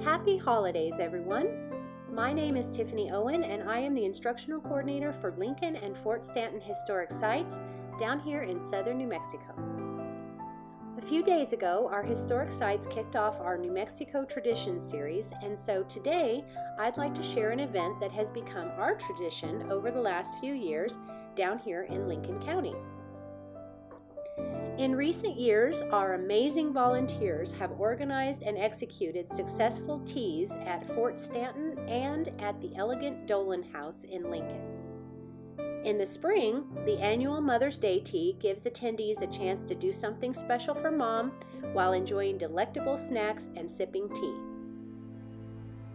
Happy holidays, everyone! My name is Tiffanie Owen, and I am the Instructional Coordinator for Lincoln and Fort Stanton Historic Sites down here in southern New Mexico. A few days ago, our historic sites kicked off our New Mexico Traditions series, and so today I'd like to share an event that has become our tradition over the last few years down here in Lincoln County. In recent years, our amazing volunteers have organized and executed successful teas at Fort Stanton and at the elegant Dolan House in Lincoln. In the spring, the annual Mother's Day tea gives attendees a chance to do something special for Mom while enjoying delectable snacks and sipping tea.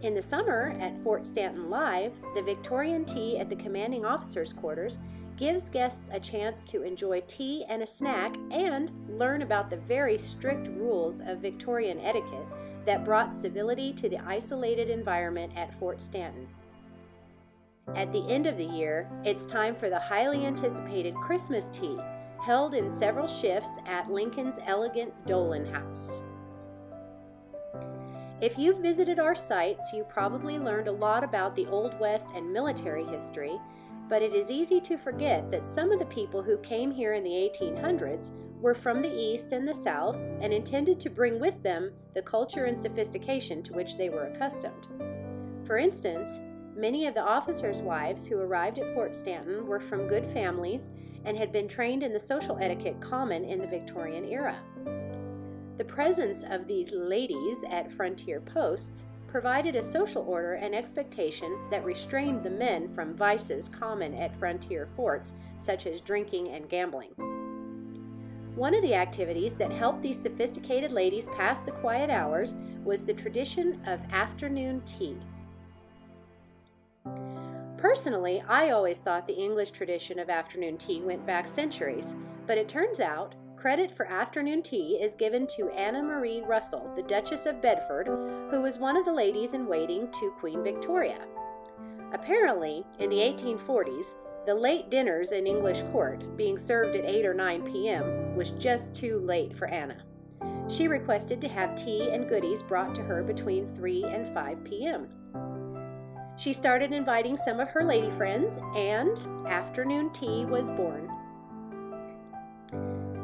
In the summer, at Fort Stanton Live, the Victorian tea at the Commanding Officer's Quarters gives guests a chance to enjoy tea and a snack and learn about the very strict rules of Victorian etiquette that brought civility to the isolated environment at Fort Stanton. At the end of the year, it's time for the highly anticipated Christmas tea, held in several shifts at Lincoln's elegant Dolan House. If you've visited our sites, you probably learned a lot about the Old West and military history, but it is easy to forget that some of the people who came here in the 1800s were from the East and the South and intended to bring with them the culture and sophistication to which they were accustomed. For instance, many of the officers' wives who arrived at Fort Stanton were from good families and had been trained in the social etiquette common in the Victorian era. The presence of these ladies at frontier posts provided a social order and expectation that restrained the men from vices common at frontier forts, such as drinking and gambling. One of the activities that helped these sophisticated ladies pass the quiet hours was the tradition of afternoon tea. Personally, I always thought the English tradition of afternoon tea went back centuries, but it turns out credit for afternoon tea is given to Anna Marie Russell, the Duchess of Bedford, who was one of the ladies-in-waiting to Queen Victoria. Apparently, in the 1840s, the late dinners in English court, being served at 8 or 9 p.m., was just too late for Anna. She requested to have tea and goodies brought to her between 3 and 5 p.m. She started inviting some of her lady friends, and afternoon tea was born.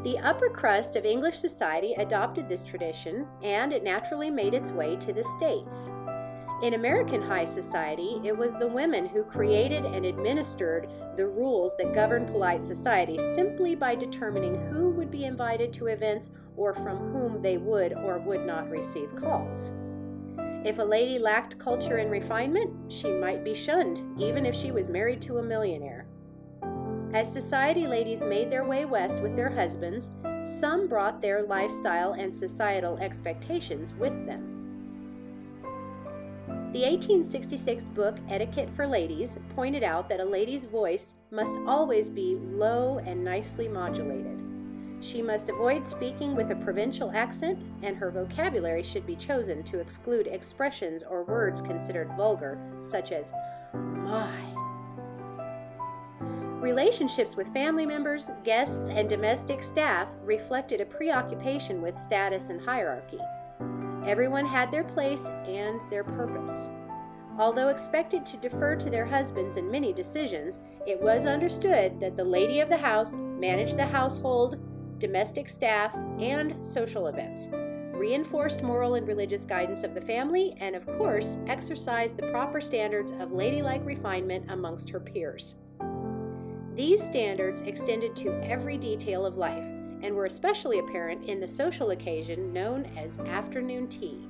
The upper crust of English society adopted this tradition, and it naturally made its way to the States. In American high society, it was the women who created and administered the rules that governed polite society simply by determining who would be invited to events or from whom they would or would not receive calls. If a lady lacked culture and refinement, she might be shunned, even if she was married to a millionaire. As society ladies made their way west with their husbands, some brought their lifestyle and societal expectations with them. The 1866 book Etiquette for Ladies pointed out that a lady's voice must always be low and nicely modulated. She must avoid speaking with a provincial accent, and her vocabulary should be chosen to exclude expressions or words considered vulgar, such as "my." Relationships with family members, guests, and domestic staff reflected a preoccupation with status and hierarchy. Everyone had their place and their purpose. Although expected to defer to their husbands in many decisions, it was understood that the lady of the house managed the household, domestic staff, and social events, reinforced moral and religious guidance of the family, and of course, exercised the proper standards of ladylike refinement amongst her peers. These standards extended to every detail of life and were especially apparent in the social occasion known as afternoon tea.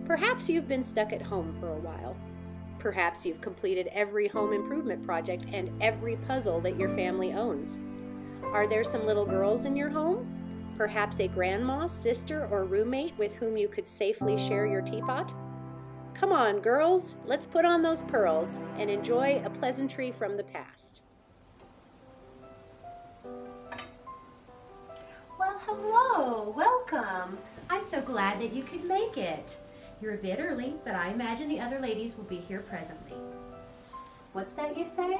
Perhaps you've been stuck at home for a while. Perhaps you've completed every home improvement project and every puzzle that your family owns. Are there some little girls in your home? Perhaps a grandma, sister, or roommate with whom you could safely share your teapot? Come on, girls, let's put on those pearls and enjoy a pleasantry from the past. Well, hello, welcome. I'm so glad that you could make it. You're a bit early, but I imagine the other ladies will be here presently. What's that you say?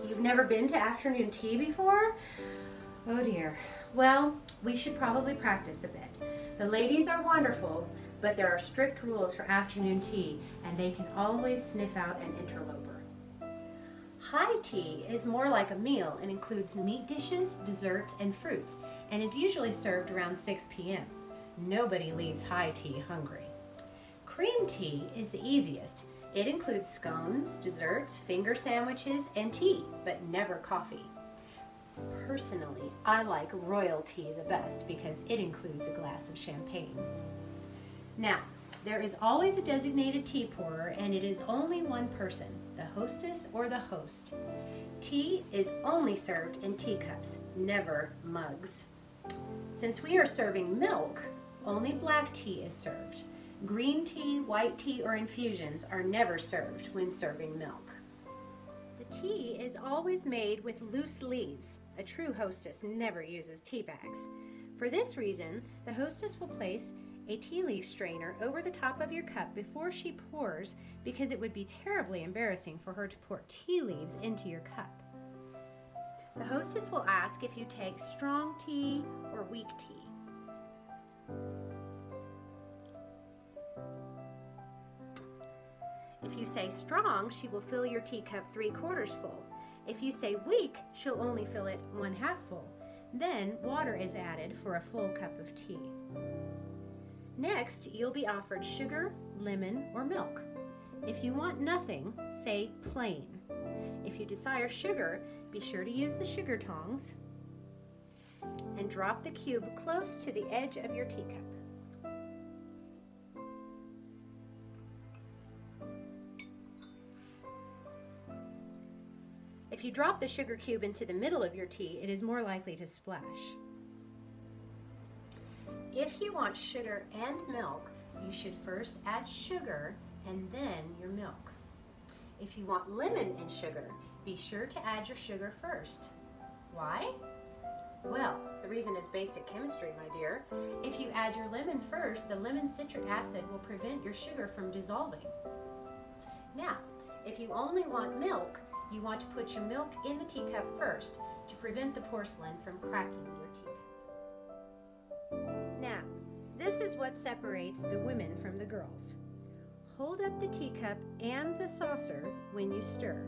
You've never been to afternoon tea before? Oh dear. Well, we should probably practice a bit. The ladies are wonderful, but there are strict rules for afternoon tea, and they can always sniff out an interloper. High tea is more like a meal and includes meat dishes, desserts, and fruits, and is usually served around 6 p.m. Nobody leaves high tea hungry. Cream tea is the easiest. It includes scones, desserts, finger sandwiches, and tea, but never coffee. Personally, I like royal tea the best because it includes a glass of champagne. Now, there is always a designated tea pourer, and it is only one person, the hostess or the host. Tea is only served in teacups, never mugs. Since we are serving milk, only black tea is served. Green tea, white tea, or infusions are never served when serving milk. The tea is always made with loose leaves. A true hostess never uses tea bags. For this reason, the hostess will place a tea leaf strainer over the top of your cup before she pours, because it would be terribly embarrassing for her to pour tea leaves into your cup. The hostess will ask if you take strong tea or weak tea. If you say strong, she will fill your teacup 3/4 full. If you say weak, she'll only fill it 1/2 full. Then water is added for a full cup of tea. Next, you'll be offered sugar, lemon, or milk. If you want nothing, say plain. If you desire sugar, be sure to use the sugar tongs and drop the cube close to the edge of your teacup. If you drop the sugar cube into the middle of your tea, it is more likely to splash. If you want sugar and milk, you should first add sugar and then your milk. If you want lemon and sugar, be sure to add your sugar first. Why? Well, the reason is basic chemistry, my dear. If you add your lemon first, the lemon citric acid will prevent your sugar from dissolving. Now, if you only want milk, you want to put your milk in the teacup first to prevent the porcelain from cracking your teacup. Now, this is what separates the women from the girls. Hold up the teacup and the saucer when you stir,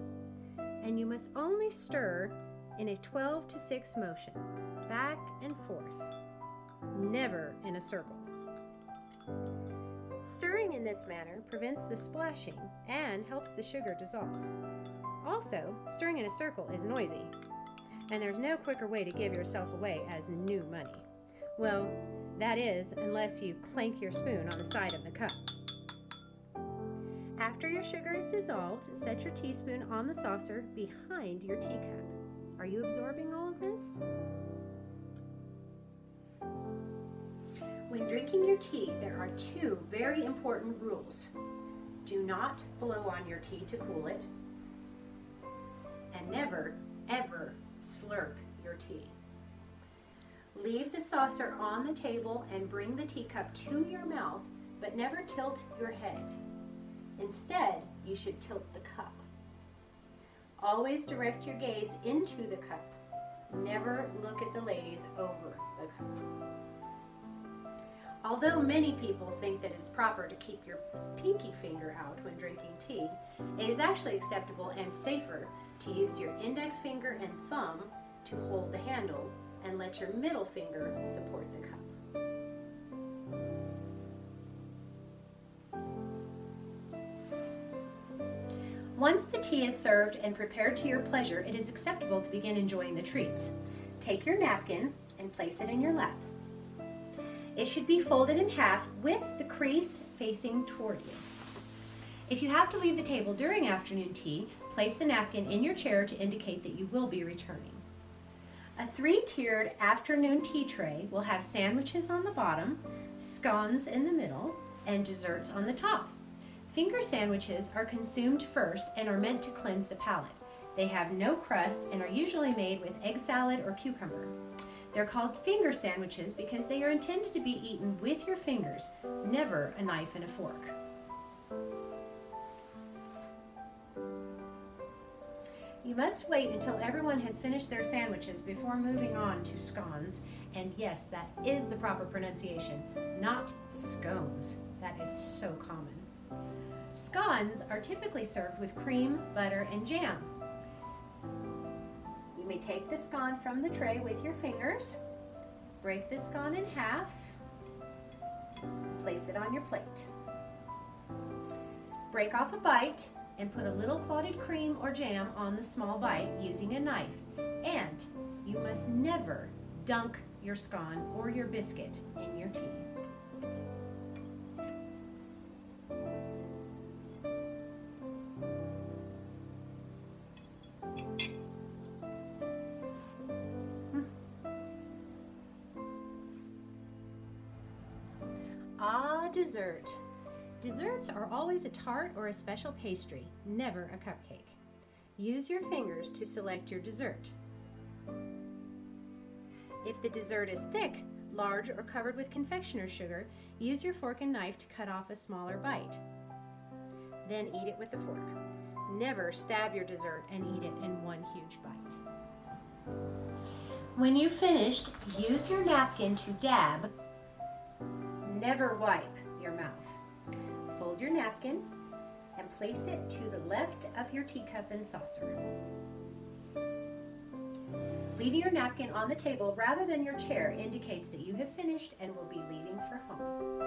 and you must only stir in a 12-to-6 motion, back and forth, never in a circle. Stirring in this manner prevents the splashing and helps the sugar dissolve. Also, stirring in a circle is noisy, and there's no quicker way to give yourself away as new money. Well, that is, unless you clank your spoon on the side of the cup. After your sugar is dissolved, set your teaspoon on the saucer behind your teacup. Are you absorbing all of this? When drinking your tea, there are 2 very important rules. Do not blow on your tea to cool it, and never, ever slurp your tea. Leave the saucer on the table and bring the teacup to your mouth, but never tilt your head. Instead, you should tilt the cup. Always direct your gaze into the cup. Never look at the ladies over the cup. Although many people think that it is proper to keep your pinky finger out when drinking tea, it is actually acceptable and safer to use your index finger and thumb to hold the handle and let your middle finger support the cup. Once the tea is served and prepared to your pleasure, it is acceptable to begin enjoying the treats. Take your napkin and place it in your lap. It should be folded in half with the crease facing toward you. If you have to leave the table during afternoon tea, place the napkin in your chair to indicate that you will be returning. A 3-tiered afternoon tea tray will have sandwiches on the bottom, scones in the middle, and desserts on the top. Finger sandwiches are consumed first and are meant to cleanse the palate. They have no crust and are usually made with egg salad or cucumber. They're called finger sandwiches because they are intended to be eaten with your fingers, never a knife and a fork. You must wait until everyone has finished their sandwiches before moving on to scones. And yes, that is the proper pronunciation, not scones. That is so common. Scones are typically served with cream, butter, and jam. You may take the scone from the tray with your fingers, break the scone in half, place it on your plate. Break off a bite and put a little clotted cream or jam on the small bite using a knife. And you must never dunk your scone or your biscuit in your tea. Dessert. Desserts are always a tart or a special pastry, never a cupcake. Use your fingers to select your dessert. If the dessert is thick, large, or covered with confectioner's sugar, use your fork and knife to cut off a smaller bite. Then eat it with a fork. Never stab your dessert and eat it in one huge bite. When you've finished, use your napkin to dab. Never wipe your mouth. Fold your napkin and place it to the left of your teacup and saucer. Leaving your napkin on the table rather than your chair indicates that you have finished and will be leaving for home.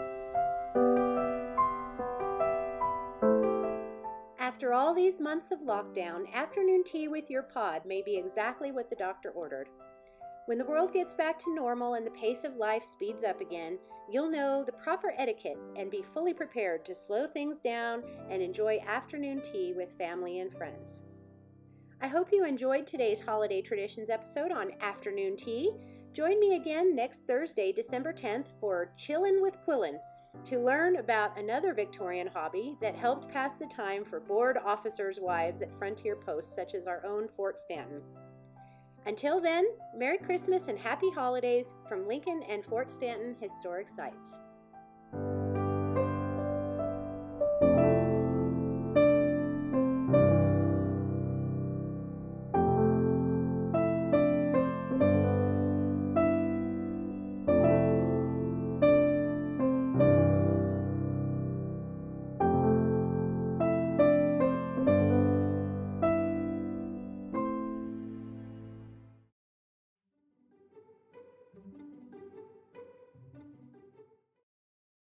After all these months of lockdown, afternoon tea with your pod may be exactly what the doctor ordered. When the world gets back to normal and the pace of life speeds up again, you'll know the proper etiquette and be fully prepared to slow things down and enjoy afternoon tea with family and friends. I hope you enjoyed today's Holiday Traditions episode on afternoon tea. Join me again next Thursday, December 10th for Chillin' with Quillin' to learn about another Victorian hobby that helped pass the time for bored officers' wives at frontier posts such as our own Fort Stanton. Until then, Merry Christmas and Happy Holidays from Lincoln and Fort Stanton Historic Sites.